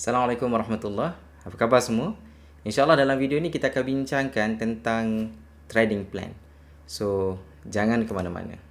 Assalamualaikum warahmatullahi. Apa khabar semua? InsyaAllah dalam video ni kita akan bincangkan tentang trading plan. So, jangan ke mana-mana.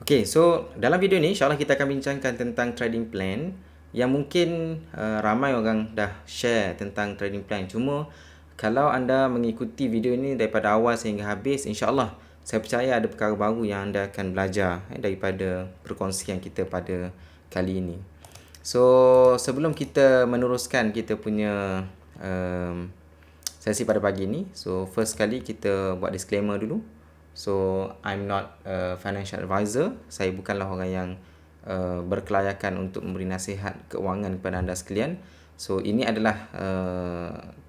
Okay, so dalam video ni insyaAllah kita akan bincangkan tentang trading plan yang mungkin ramai orang dah share tentang trading plan. Cuma kalau anda mengikuti video ni daripada awal sehingga habis, insyaAllah saya percaya ada perkara baru yang anda akan belajar daripada perkongsian kita pada kali ini. So sebelum kita meneruskan kita punya sesi pada pagi ni, so first kali kita buat disclaimer dulu. So, I'm not a financial advisor. Saya bukanlah orang yang berkelayakan untuk memberi nasihat keuangan kepada anda sekalian. So, ini adalah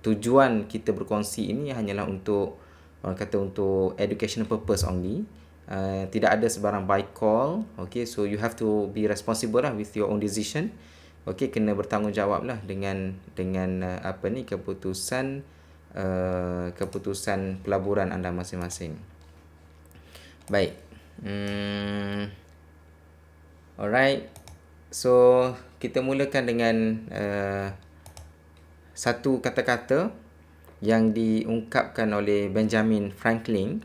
tujuan kita berkongsi ini hanyalah untuk, orang kata, untuk educational purpose only. Tidak ada sebarang buy call. Okay, so you have to be responsible lah with your own decision. Okay, kena bertanggungjawab lah dengan keputusan pelaburan anda masing-masing. Baik. Alright. So, kita mulakan dengan satu kata-kata yang diungkapkan oleh Benjamin Franklin.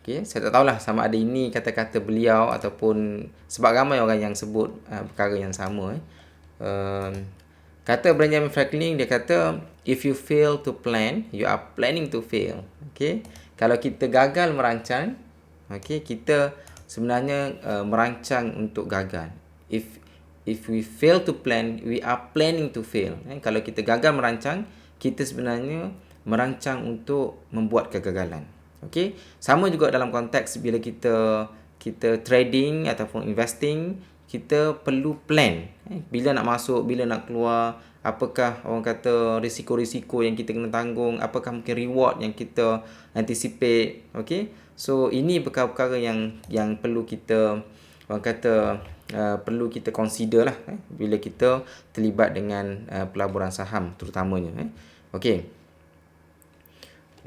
Okay, saya tak tahulah sama ada ini kata-kata beliau ataupun sebab ramai orang yang sebut perkara yang sama. Kata Benjamin Franklin, dia kata, if you fail to plan, you are planning to fail. Okay, kalau kita gagal merancang, okay, kita sebenarnya merancang untuk gagal. If we fail to plan, we are planning to fail. Kalau kita gagal merancang, kita sebenarnya merancang untuk membuat kegagalan. Okay, sama juga dalam konteks bila kita trading ataupun investing, kita perlu plan. Bila nak masuk, bila nak keluar, apakah orang kata risiko-risiko yang kita kena tanggung, apakah mungkin reward yang kita anticipate. Okay, so ini perkara-perkara yang perlu kita, orang kata, perlu kita consider lah bila kita terlibat dengan pelaburan saham terutamanya. Okay.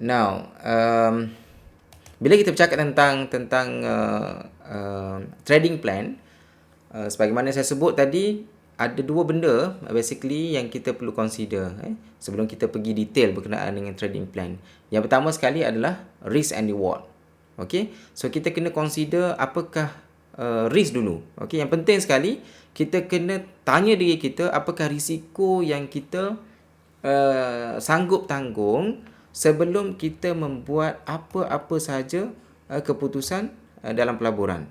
Now, bila kita bercakap tentang trading plan, sebagaimana saya sebut tadi, ada dua benda basically yang kita perlu consider sebelum kita pergi detail berkenaan dengan trading plan. Yang pertama sekali adalah risk and reward. Okay, so kita kena consider apakah risk dulu. Okay, yang penting sekali kita kena tanya diri kita apakah risiko yang kita sanggup tanggung sebelum kita membuat apa-apa sahaja keputusan dalam pelaburan.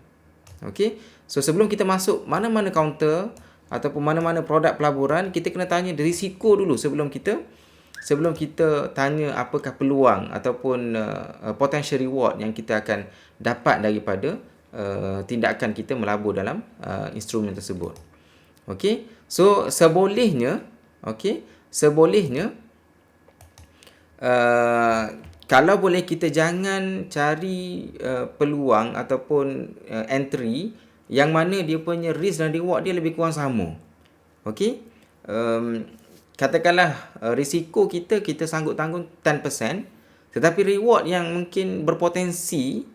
Okay, so sebelum kita masuk mana-mana kaunter ataupun mana-mana produk pelaburan, kita kena tanya risiko dulu sebelum kita tanya apakah peluang ataupun potential reward yang kita akan dapat daripada tindakan kita melabur dalam instrumen tersebut. Okey, so sebolehnya kalau boleh kita jangan cari peluang ataupun entry yang mana dia punya risk dan reward dia lebih kurang sama. Okey, katakanlah risiko kita sanggup tanggung 10%, tetapi reward yang mungkin berpotensi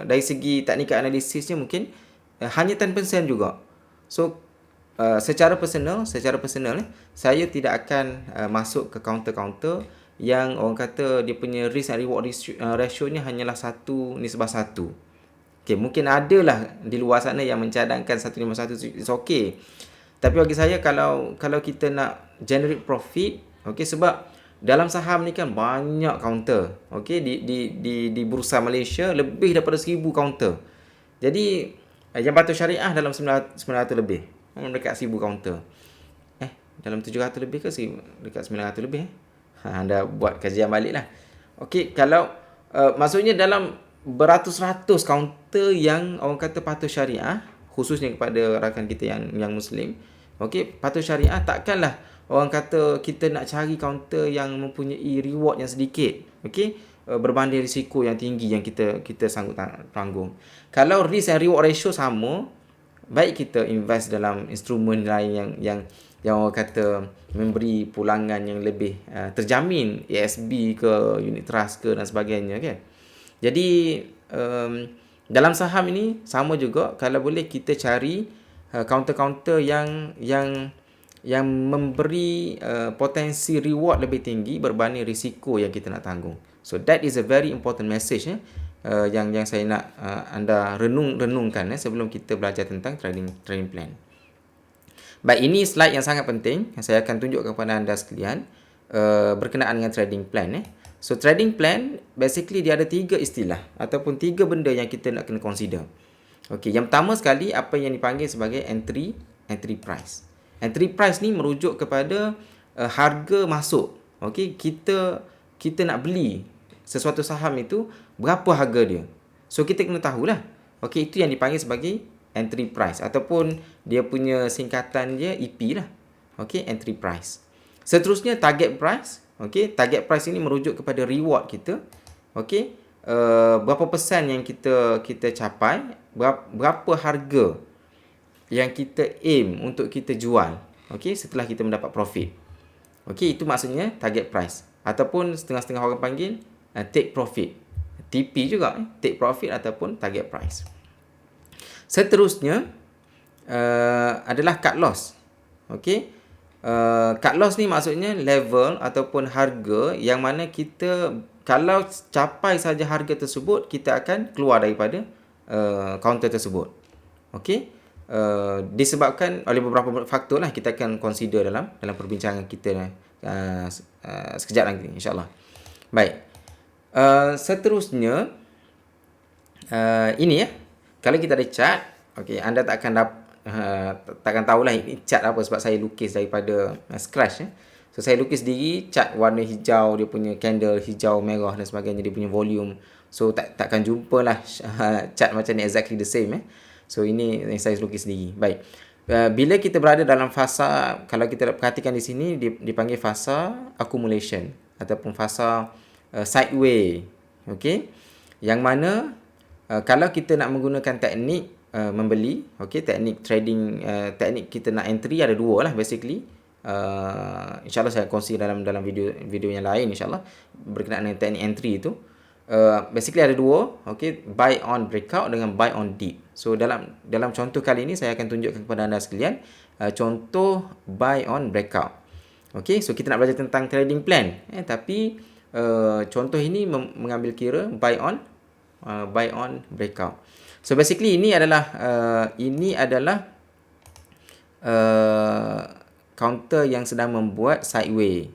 dari segi teknikal analisisnya mungkin hanya 10% juga. So secara personal saya tidak akan masuk ke kaunter-kaunter yang orang kata dia punya risk and reward ratio-nya hanyalah 1:1. Okay, mungkin adalah di luar sana yang mencadangkan 1:1, it's okay. Tapi bagi saya kalau kita nak generate profit, okay, sebab dalam saham ni kan banyak kaunter. Okay, di bursa Malaysia lebih daripada 1000 kaunter. Jadi yang patuh syariah dalam 900 lebih. Dekat 1000 kaunter. Dalam 700 lebih ke dekat 900 lebih? Anda buat kajian balik lah. Okay, kalau maksudnya dalam beratus-ratus kaunter yang orang kata patuh syariah, khususnya kepada rakan kita yang Muslim. Okey, patuh syariah takkanlah orang kata kita nak cari kaunter yang mempunyai reward yang sedikit. Okey, berbanding risiko yang tinggi yang kita sanggup tanggung. Kalau risk and reward ratio sama, baik kita invest dalam instrumen lain yang orang kata memberi pulangan yang lebih terjamin, ASB ke, unit trust ke dan sebagainya kan. Jadi dalam saham ini sama juga, kalau boleh kita cari counter-counter yang memberi potensi reward lebih tinggi berbanding risiko yang kita nak tanggung. So that is a very important message yang saya nak anda renungkan sebelum kita belajar tentang trading plan. Baik, ini slide yang sangat penting yang saya akan tunjuk kepada anda sekalian berkenaan dengan trading plan. So trading plan basically dia ada 3 istilah ataupun 3 benda yang kita nak kena consider. Okey, yang pertama sekali apa yang dipanggil sebagai entry price. Entry price ni merujuk kepada harga masuk. Okey, kita nak beli sesuatu saham itu, berapa harga dia. So kita kena tahulah. Okey, itu yang dipanggil sebagai entry price ataupun dia punya singkatan dia EP lah. Okey, entry price. Seterusnya target price. Okey, target price ini merujuk kepada reward kita. Okey, berapa persen yang kita capai, berapa harga yang kita aim untuk kita jual. Okey, setelah kita mendapat profit. Okey, itu maksudnya target price ataupun setengah-setengah orang panggil take profit. TP juga, take profit ataupun target price. Seterusnya adalah cut loss. Okey, cut loss ni maksudnya level ataupun harga yang mana kita kalau capai saja harga tersebut, kita akan keluar daripada counter tersebut. Okey, disebabkan oleh beberapa faktor lah, kita akan consider dalam perbincangan kita sekejap lagi insya-Allah. Baik. Seterusnya ini kalau kita ada chart, okey, anda takkan tahulah ini chart apa sebab saya lukis daripada scratch. So saya lukis sendiri chart warna hijau, dia punya candle hijau, merah dan sebagainya, dia punya volume. So takkan jumpalah chart macam ni exactly the same. So ini yang saya lukis sendiri. Baik. Bila kita berada dalam fasa, kalau kita perhatikan di sini dipanggil fasa accumulation ataupun fasa sideway. Okey, yang mana kalau kita nak menggunakan teknik membeli, okey, teknik trading, teknik kita nak entry ada 2 lah basically. InsyaAllah saya kongsi dalam video yang lain insyaAllah berkenaan dengan teknik entry itu. Basically ada 2, okey, buy on breakout dengan buy on dip. So dalam contoh kali ini saya akan tunjukkan kepada anda sekalian contoh buy on breakout. Okey, so kita nak belajar tentang trading plan tapi contoh ini mengambil kira buy on breakout. So basically ini adalah counter yang sedang membuat sideway.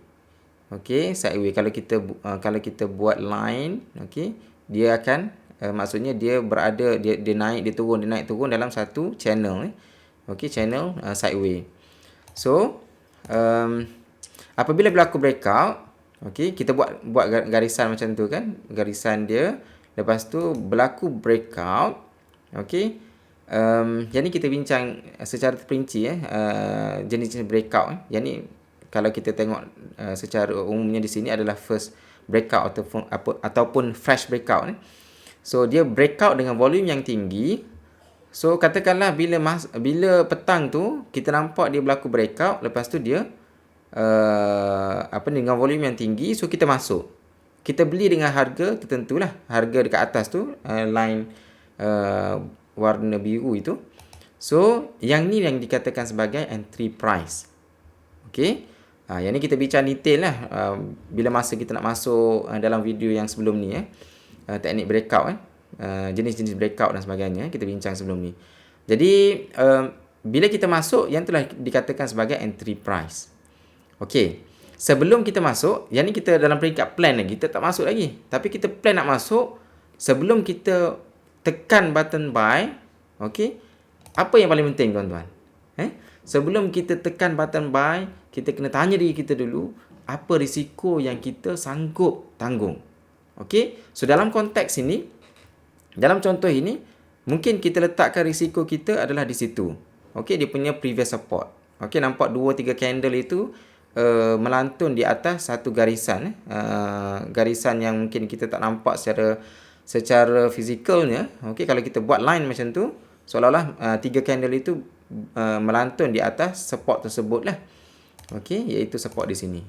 Okey, sideway kalau kita buat line, okey, dia akan maksudnya dia berada dia naik turun dalam satu channel okey, channel sideway. So apabila berlaku breakout, okey, kita buat garisan macam tu kan, garisan dia, lepas tu berlaku breakout. Okey, jadi kita bincang secara terperinci jenis-jenis breakout. Jadi kalau kita tengok secara umumnya di sini adalah first breakout ataupun fresh breakout. So dia breakout dengan volume yang tinggi. So katakanlah bila petang tu kita nampak dia berlaku breakout, lepas tu dia dengan volume yang tinggi, so kita masuk. Kita beli dengan harga tertentu lah. Harga dekat atas tu line warna biru itu. So yang ni yang dikatakan sebagai entry price. Okey. Yang ni kita bincang detail lah bila masa kita nak masuk dalam video yang sebelum ni teknik breakout jenis-jenis breakout dan sebagainya kita bincang sebelum ni. Jadi bila kita masuk, yang telah dikatakan sebagai entry price. Okey, sebelum kita masuk, yang ni kita dalam peringkat plan lagi, kita tak masuk lagi. Tapi kita plan nak masuk, sebelum kita tekan button buy, okey, apa yang paling penting tuan-tuan? Sebelum kita tekan button buy, kita kena tanya diri kita dulu, apa risiko yang kita sanggup tanggung? Okey, so dalam konteks ini, dalam contoh ini, mungkin kita letakkan risiko kita adalah di situ. Okey, dia punya previous support. Okey, nampak 2-3 candle itu melantun di atas satu garisan, garisan yang mungkin kita tak nampak secara fizikalnya. Okey, kalau kita buat line macam tu, seolah-olah 3 candle itu melantun di atas support tersebut lah. Okey, iaitu support di sini.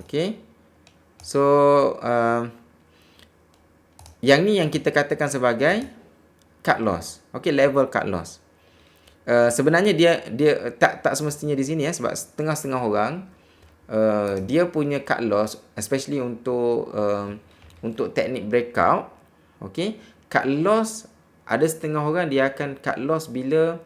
Okey. So yang ni yang kita katakan sebagai cut loss. Okey, level cut loss. Sebenarnya dia tak semestinya di sini sebab setengah-setengah orang dia punya cut loss, especially untuk teknik breakout. Okey, cut loss ada setengah orang dia akan cut loss bila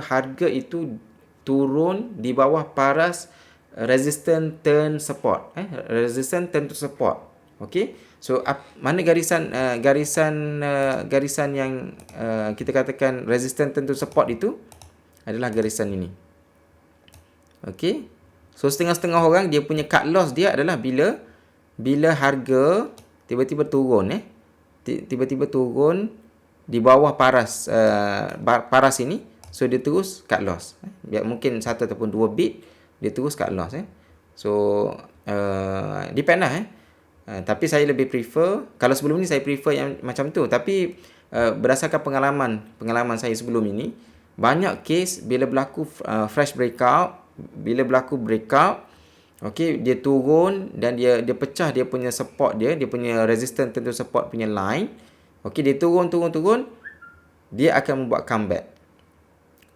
harga itu turun di bawah paras resistance turn support, resistance turn to support. Okey, so mana garisan yang kita katakan resistance turn to support itu adalah garisan ini. Okey, so setengah-setengah orang dia punya cut loss dia adalah bila harga tiba-tiba turun, tiba-tiba turun di bawah paras ini, so dia terus cut loss. Mungkin 1 ataupun 2 bit dia terus cut loss. So depend lah. Tapi saya lebih prefer, kalau sebelum ni saya prefer yang macam tu, tapi berdasarkan pengalaman saya sebelum ini, banyak case bila berlaku fresh breakout, bila berlaku breakout, okey, dia turun dan dia pecah dia punya support dia punya resistance tentu support punya line. Okey, dia turun, dia akan membuat comeback.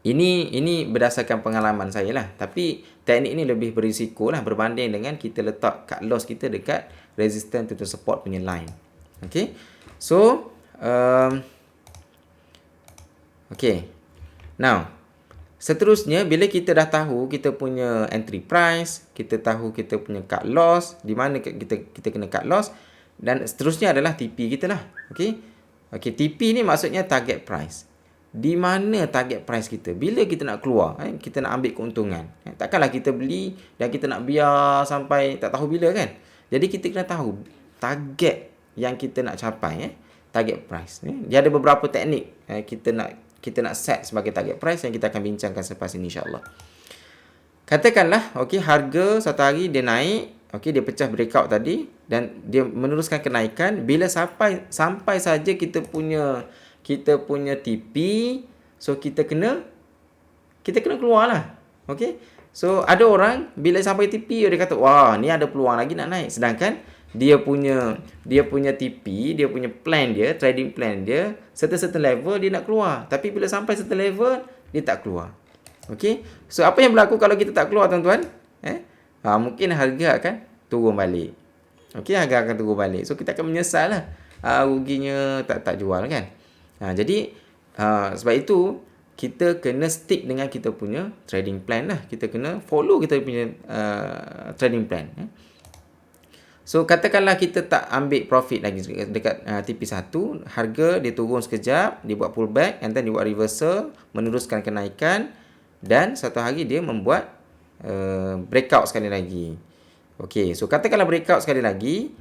Ini berdasarkan pengalaman saya lah. Tapi teknik ni lebih berisiko lah berbanding dengan kita letak cut loss kita dekat resistance to support punya line. Okay. So, okay. Now, seterusnya bila kita dah tahu kita punya entry price, kita tahu kita punya cut loss, di mana kita kena cut loss, dan seterusnya adalah TP kita lah. Okay. Okay, TP ni maksudnya target price. Di mana target price kita? Bila kita nak keluar, kita nak ambil keuntungan. Takkanlah kita beli dan kita nak biar sampai tak tahu bila kan. Jadi kita kena tahu target yang kita nak capai, target price. Dia ada beberapa teknik kita nak set sebagai target price yang kita akan bincangkan selepas ini insya-Allah. Katakanlah okey, harga satu hari dia naik, okey, dia pecah breakout tadi dan dia meneruskan kenaikan. Bila sampai saja kita punya TP, so kita kena keluar lah. Okey. So ada orang bila sampai TP dia kata, wah, ni ada peluang lagi nak naik, sedangkan dia punya TP, dia punya plan dia, trading plan dia, certain level dia nak keluar, tapi bila sampai certain level dia tak keluar. Okey. So apa yang berlaku kalau kita tak keluar, tuan-tuan? Mungkin harga akan turun balik. Okey, harga akan turun balik. So kita akan menyesal lah. Ruginya tak jual kan. Jadi sebab itu kita kena stick dengan kita punya trading plan lah. Kita kena follow kita punya trading plan. So katakanlah kita tak ambil profit lagi dekat TP1, harga dia turun sekejap, dia buat pullback and then dia buat reversal, meneruskan kenaikan, dan satu hari dia membuat breakout sekali lagi. Okey, so katakanlah breakout sekali lagi,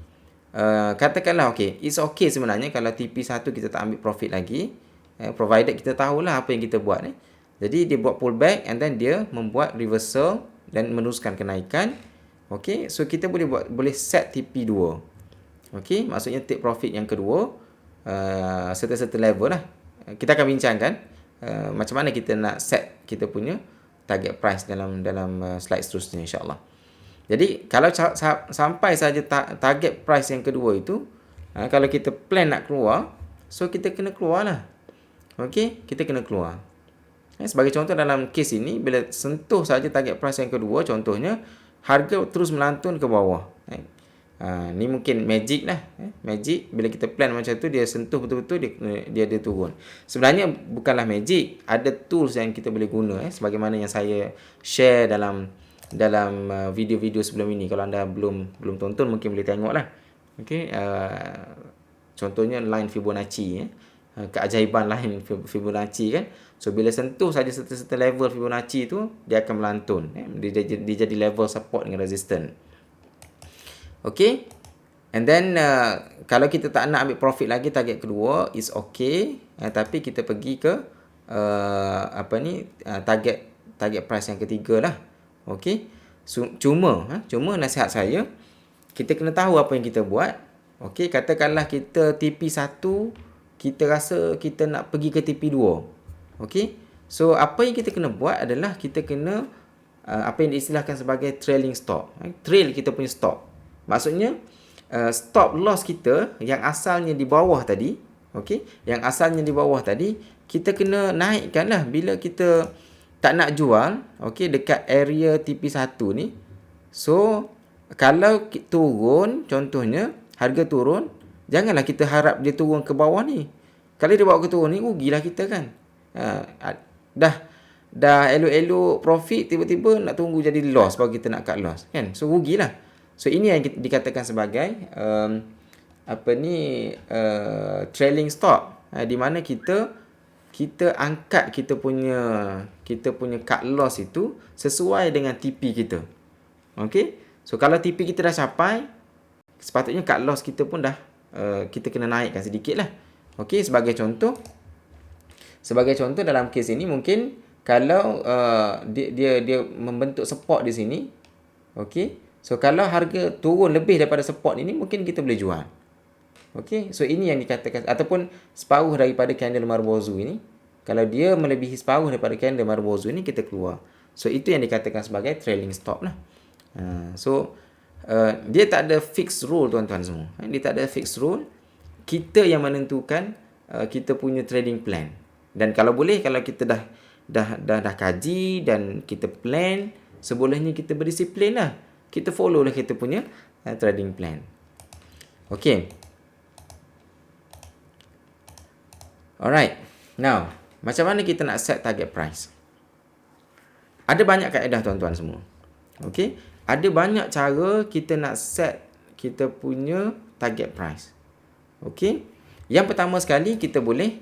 katakanlah okey, it's okay sebenarnya kalau TP1 kita tak ambil profit lagi, provided kita tahulah apa yang kita buat. Jadi dia buat pullback and then dia membuat reversal dan meneruskan kenaikan. Okey, so kita boleh set TP2. Okey, maksudnya take profit yang kedua, certain level lah. Kita akan bincangkan macam mana kita nak set kita punya target price dalam slide seterusnya insya-Allah. Jadi kalau sampai saja target price yang kedua itu, kalau kita plan nak keluar, so kita kena keluar lah. Okey, kita kena keluar. Sebagai contoh dalam kes ini, bila sentuh saja target price yang kedua, contohnya harga terus melantun ke bawah. Ni mungkin magic lah. Magic, bila kita plan macam tu, dia sentuh betul-betul, dia turun. Sebenarnya bukanlah magic. Ada tools yang kita boleh guna. Sebagaimana yang saya share dalam video-video sebelum ini. Kalau anda belum tonton, mungkin boleh tengok lah. Okay. Contohnya line Fibonacci. Keajaiban line Fibonacci kan. So bila sentuh saja certain level Fibonacci tu, dia akan melantun. Dia jadi level support dengan resistance. Okay. And then kalau kita tak nak ambil profit lagi target kedua, it's okay. Tapi kita pergi ke target target price yang ketiga lah. Okey. Cuma nasihat saya, kita kena tahu apa yang kita buat. Okey, katakanlah kita TP1, kita rasa kita nak pergi ke TP2. Okey. So apa yang kita kena buat adalah kita kena apa yang diistilahkan sebagai trailing stop. Trail kita punya stop. Maksudnya stop loss kita yang asalnya di bawah tadi, okey, yang asalnya di bawah tadi, kita kena naikkanlah bila kita tak nak jual, okey, dekat area TP1 ni. So kalau turun, contohnya harga turun, janganlah kita harap dia turun ke bawah ni. Kalau dia bawa ke turun ni, rugilah kita kan. Dah elok-elok profit, tiba-tiba nak tunggu jadi loss baru kita nak cut loss kan. So rugilah. So ini yang dikatakan sebagai trailing stop, di mana kita angkat kita punya cut loss itu sesuai dengan TP kita. Okey. So kalau TP kita dah capai, sepatutnya cut loss kita pun dah kita kena naikkan sedikit lah. Okey, sebagai contoh dalam kes ini mungkin kalau dia membentuk support di sini. Okey. So kalau harga turun lebih daripada support ini, mungkin kita boleh jual. Okey, so ini yang dikatakan, ataupun separuh daripada candle Marubozu ini. Kalau dia melebihi separuh daripada candle Marubozu ini, kita keluar. So itu yang dikatakan sebagai trailing stop lah. Dia tak ada fixed rule tuan-tuan semua. Dia tak ada fixed rule. Kita yang menentukan kita punya trading plan. Dan kalau boleh, kalau kita dah kaji dan kita plan, sebolehnya kita berdisiplin lah. Kita follow lah kita punya trading plan. Okay. Alright. Now, macam mana kita nak set target price? Ada banyak kaedah tuan-tuan semua. Okay. Ada banyak cara kita nak set kita punya target price. Okay. Yang pertama sekali, kita boleh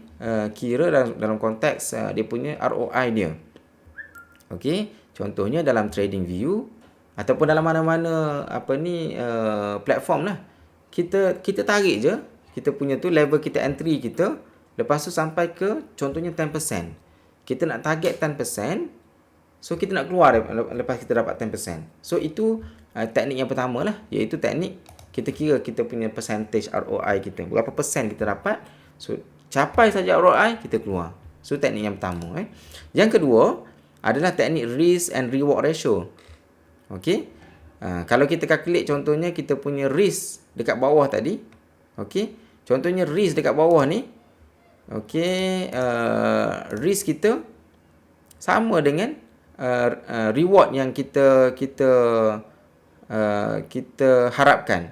kira dalam konteks dia punya ROI dia. Okay. Contohnya dalam Trading View ataupun dalam mana-mana platform lah. Kita tarik je kita punya tu level kita entry kita, lepas tu sampai ke contohnya 10%. Kita nak target 10%, so kita nak keluar lepas kita dapat 10%. So itu teknik yang pertama lah, iaitu teknik kita kira kita punya percentage ROI kita, berapa persen kita dapat. So capai saja ROI, kita keluar. So teknik yang pertama. Yang kedua adalah teknik risk and reward ratio. Okey. Kalau kita calculate contohnya kita punya risk dekat bawah tadi. Okey. Contohnya risk dekat bawah ni. Okey, risk kita sama dengan reward yang kita harapkan.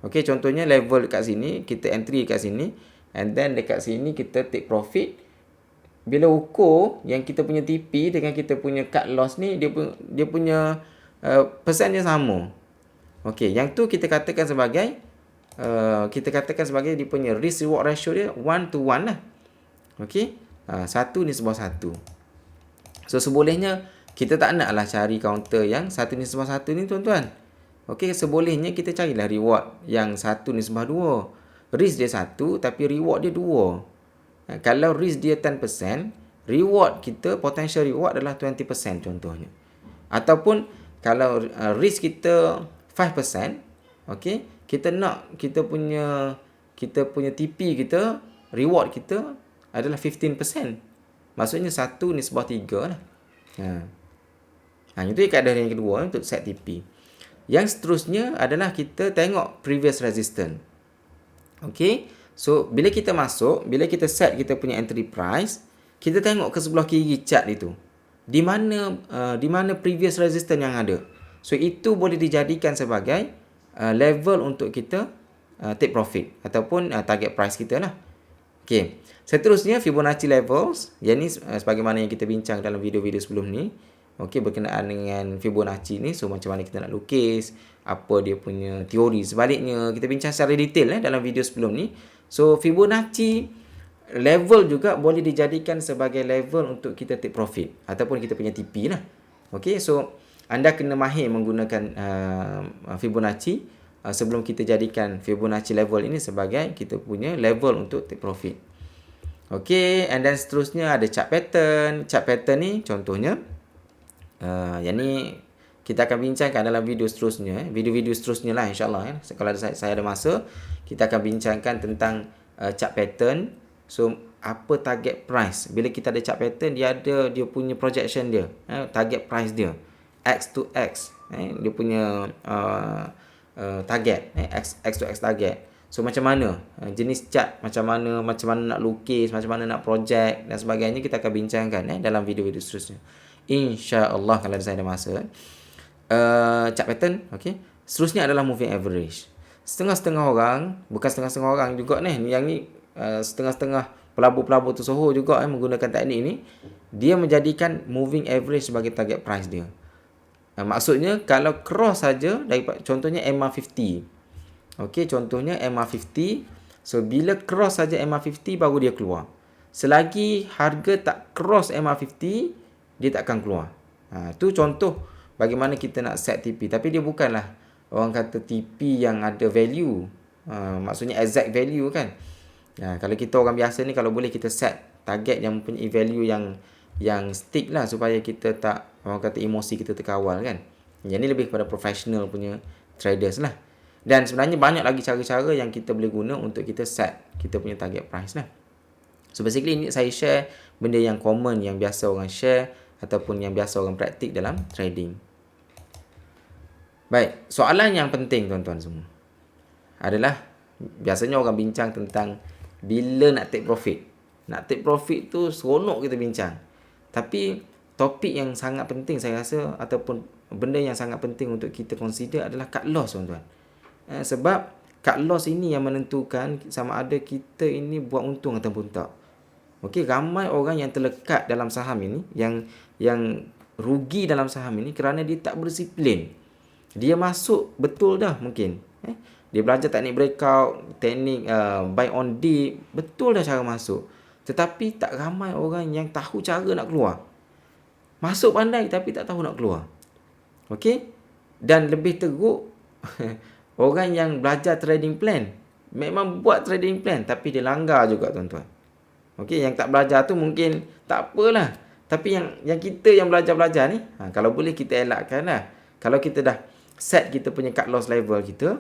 Okey, contohnya level dekat sini, kita entry dekat sini, and then dekat sini kita take profit. Bila ukur yang kita punya TP dengan kita punya cut loss ni, dia punya persen dia sama. Okey, yang tu kita katakan sebagai dia punya risk reward ratio dia 1:1 lah. Okey, 1:1. So sebolehnya kita tak naklah cari counter yang 1:1 ni tuan-tuan. Okey, sebolehnya kita carilah reward yang 1:2. Risk dia 1 tapi reward dia 2. Kalau risk dia 10%, reward kita, potential reward adalah 20% contohnya. Ataupun kalau risk kita 5%, okey, kita nak kita punya TP kita, reward kita adalah 15%. Maksudnya 1:3 lah. Itu kaedah yang kedua untuk set TP. Yang seterusnya adalah kita tengok previous resistance. Okey. So bila kita masuk, bila kita set kita punya entry price, kita tengok ke sebelah kiri chart itu. Di mana previous resistance yang ada. So itu boleh dijadikan sebagai level untuk kita take profit ataupun target price kita lah. Okey. Seterusnya Fibonacci levels, yang ni sebagaimana yang kita bincang dalam video-video sebelum ni. Okey, berkenaan dengan Fibonacci ni, so macam mana kita nak lukis, apa dia punya teori sebaliknya, kita bincang secara detail dalam video sebelum ni. So Fibonacci level juga boleh dijadikan sebagai level untuk kita take profit ataupun kita punya TP lah. Okey, so anda kena mahir menggunakan Fibonacci sebelum kita jadikan Fibonacci level ini sebagai kita punya level untuk take profit. Okey, and then seterusnya ada chart pattern. Chart pattern ni contohnya Yang ni kita akan bincangkan dalam video seterusnya, video-video seterusnya lah insyaAllah. Kalau saya ada masa, kita akan bincangkan tentang chart pattern. So, apa target price? Bila kita ada chart pattern, dia ada dia punya projection dia, target price dia, X to X, dia punya target, X to X target. So, macam mana jenis chart, macam mana nak lukis, macam mana nak project dan sebagainya, kita akan bincangkan dalam video-video seterusnya, InsyaAllah kalau saya ada masa. Chart pattern, okay. Seterusnya adalah moving average. Setengah-setengah orang, bukan setengah-setengah orang juga yang ni setengah-setengah pelabur-pelabur tersohor juga menggunakan teknik ni. Dia menjadikan moving average sebagai target price dia. Maksudnya kalau cross saja daripada contohnya MA50. Okey, contohnya MA50. So bila cross saja MA50 baru dia keluar. Selagi harga tak cross MA50, dia tak akan keluar. Tu contoh bagaimana kita nak set TP. Tapi dia bukanlah orang kata TP yang ada value. Maksudnya exact value kan. Kalau kita orang biasa ni, kalau boleh kita set target yang mempunyai value yang stick lah, supaya kita tak, orang kata, emosi kita terkawal kan. Yang ni lebih kepada professional punya traders lah. Dan sebenarnya banyak lagi cara-cara yang kita boleh guna untuk kita set kita punya target price lah. So basically ini saya share benda yang common, yang biasa orang share ataupun yang biasa orang praktik dalam trading. Baik, soalan yang penting tuan-tuan semua adalah, biasanya orang bincang tentang bila nak take profit. Nak take profit tu seronok kita bincang. Tapi topik yang sangat penting saya rasa, ataupun benda yang sangat penting untuk kita consider adalah cut loss tuan-tuan. Sebab cut loss ini yang menentukan sama ada kita ini buat untung ataupun tak. Okey, ramai orang yang terlekat dalam saham ini, yang rugi dalam saham ini kerana dia tak berdisiplin. Dia masuk betul dah mungkin. Dia belajar teknik breakout, teknik buy on dip, betul dah cara masuk. Tetapi tak ramai orang yang tahu cara nak keluar. Masuk pandai tapi tak tahu nak keluar. Okey? Dan lebih teruk, orang yang belajar trading plan, memang buat trading plan tapi dia langgar juga tuan-tuan. Okey, yang tak belajar tu mungkin tak apalah. Tapi yang kita yang belajar-belajar ni, kalau boleh kita elakkan lah. Kalau kita dah set kita punya cut loss level kita,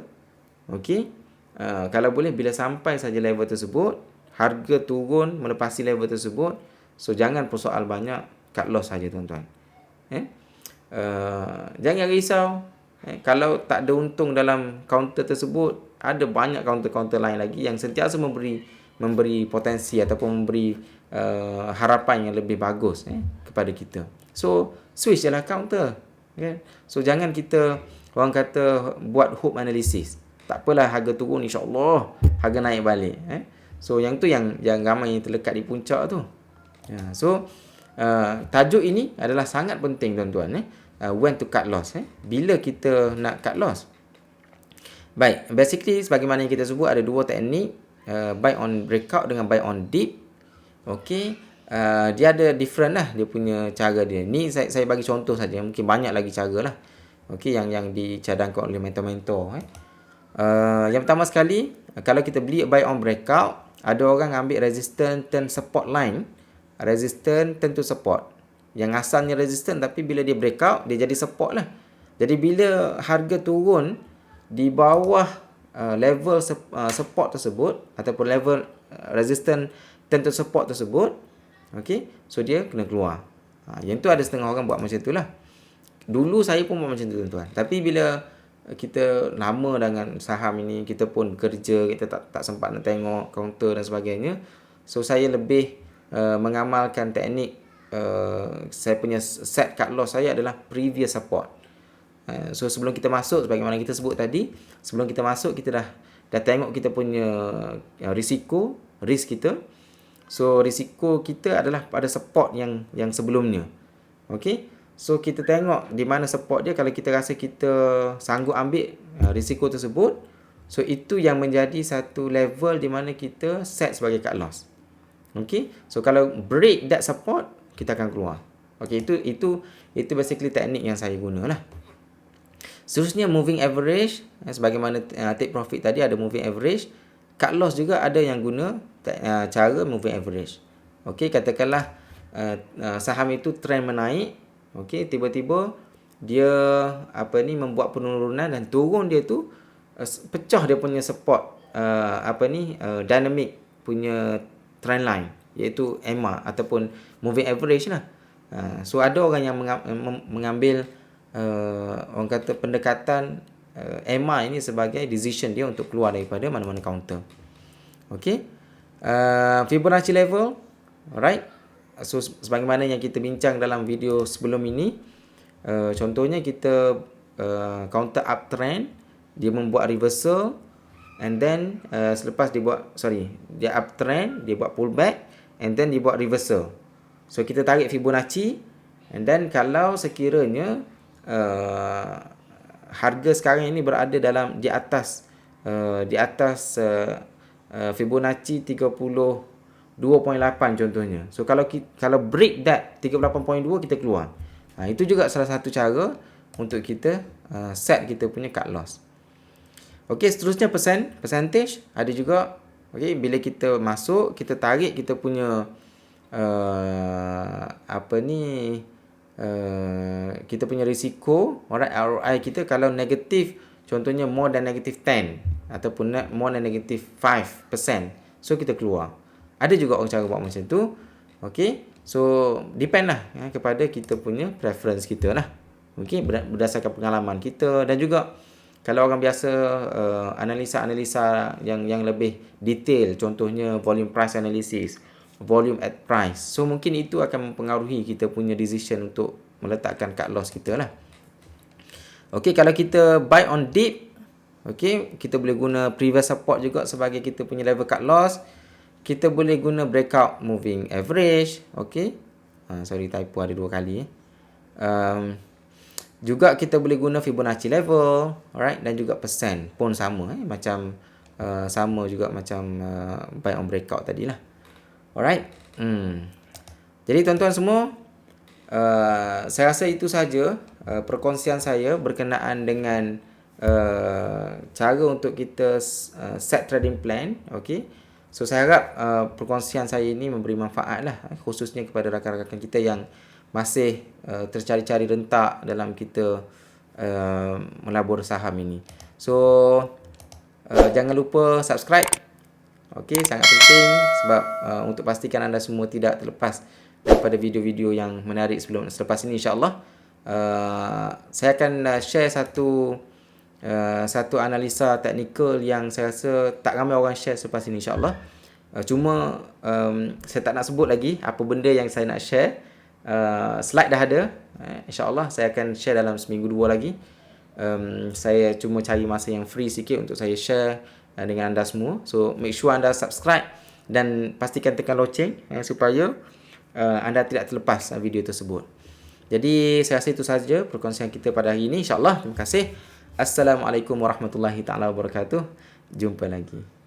okey, kalau boleh bila sampai saja level tersebut, harga turun melepasi level tersebut, so jangan persoal banyak, cut loss saja tuan-tuan. Jangan risau. Kalau tak ada untung dalam counter tersebut, ada banyak counter-counter lain lagi yang sentiasa memberi potensi ataupun memberi harapan yang lebih bagus kepada kita. So switch je lah counter. So jangan kita, orang kata, buat hope analysis. Tak apalah harga turun, insya-Allah harga naik balik. So yang tu yang ramai yang terlekat di puncak tu. So tajuk ini adalah sangat penting tuan-tuan. When to cut loss. Bila kita nak cut loss. Baik, basically sebagaimana yang kita sebut, ada dua teknik, buy on breakout dengan buy on dip. Okey, dia ada different lah dia punya cara dia. Ni saya bagi contoh saja, mungkin banyak lagi cara lah. Okey, yang dicadangkan oleh mentor-mentor. Yang pertama sekali, kalau kita beli buy on breakout, ada orang ambil resistance turn support line. Resistance turn to support. Yang asalnya resistance, tapi bila dia breakout, dia jadi support lah. Jadi bila harga turun di bawah level support tersebut, ataupun level resistance turn to support tersebut, okey, so dia kena keluar. Yang tu ada setengah orang buat macam tu lah. Dulu saya pun buat macam tu tuan-tuan. Tapi bila kita lama dengan saham ini, kita pun kerja, kita tak sempat nak tengok counter dan sebagainya. So saya lebih mengamalkan teknik, saya punya set cut loss saya adalah previous support. So sebelum kita masuk, sebagaimana kita sebut tadi, sebelum kita masuk kita dah tengok kita punya risk kita. So risiko kita adalah pada support yang sebelumnya. Okey. So kita tengok di mana support dia. Kalau kita rasa kita sanggup ambil risiko tersebut, so itu yang menjadi satu level di mana kita set sebagai cut loss. Okey. So kalau break that support, kita akan keluar. Okey, itu basically teknik yang saya gunalah. Seterusnya moving average, sebagaimana take profit tadi ada moving average, cut loss juga ada yang guna cara moving average. Okey, katakanlah saham itu trend menaik, Okey, tiba-tiba dia membuat penurunan dan turun dia tu pecah dia punya support dynamic punya trend line, iaitu EMA ataupun moving average lah. So ada orang yang mengambil orang kata pendekatan EMA ini sebagai decision dia untuk keluar daripada mana-mana counter. Okey. Fibonacci level, alright. So sebagaimana yang kita bincang dalam video sebelum ini, contohnya kita counter uptrend, dia membuat reversal, and then selepas dia uptrend, dia buat pullback, and then dia buat reversal. So kita tarik Fibonacci, and then kalau sekiranya harga sekarang ini berada di atas Fibonacci 32.8 contohnya. So kalau break that 38.2, kita keluar. Itu juga salah satu cara untuk kita set kita punya cut loss. Okey, seterusnya percentage ada juga. Okey, bila kita masuk, kita tarik kita punya kita punya risiko, alright, ROI kita kalau negatif, contohnya more than negative 10 ataupun more than negative 5%, so kita keluar. Ada juga orang cara buat macam tu. Okey, so depend lah kepada kita punya preference kita lah. Okey, berdasarkan pengalaman kita, dan juga kalau orang biasa analisa yang lebih detail, contohnya volume price analysis, volume at price, so mungkin itu akan mempengaruhi kita punya decision untuk meletakkan cut loss kita lah. Okey, kalau kita buy on dip, okey, kita boleh guna previous support juga sebagai kita punya level cut loss. Kita boleh guna breakout moving average. Okey, typo ada 2 kali. Juga kita boleh guna Fibonacci level, alright, dan juga persen pun sama, macam sama juga macam buy on breakout tadilah. Alright. Jadi tuan-tuan semua, saya rasa itu saja perkongsian saya berkenaan dengan cara untuk kita set trading plan. Okey. So saya harap perkongsian saya ini memberi manfaat lah, khususnya kepada rakan-rakan kita yang masih tercari-cari rentak dalam kita melabur saham ini. So jangan lupa subscribe. Okey, sangat penting sebab untuk pastikan anda semua tidak terlepas daripada video-video yang menarik selepas ini, insya-Allah. Saya akan share satu analisa teknikal yang saya rasa tak ramai orang share selepas ini, insya-Allah. Cuma saya tak nak sebut lagi apa benda yang saya nak share. Slide dah ada. InsyaAllah saya akan share dalam seminggu 2 lagi. Saya cuma cari masa yang free sikit untuk saya share dengan anda semua. So make sure anda subscribe dan pastikan tekan loceng supaya anda tidak terlepas video tersebut. Jadi saya rasa itu sahaja perkongsian kita pada hari ini, insyaAllah. Terima kasih. Assalamualaikum warahmatullahi taala wabarakatuh. Jumpa lagi.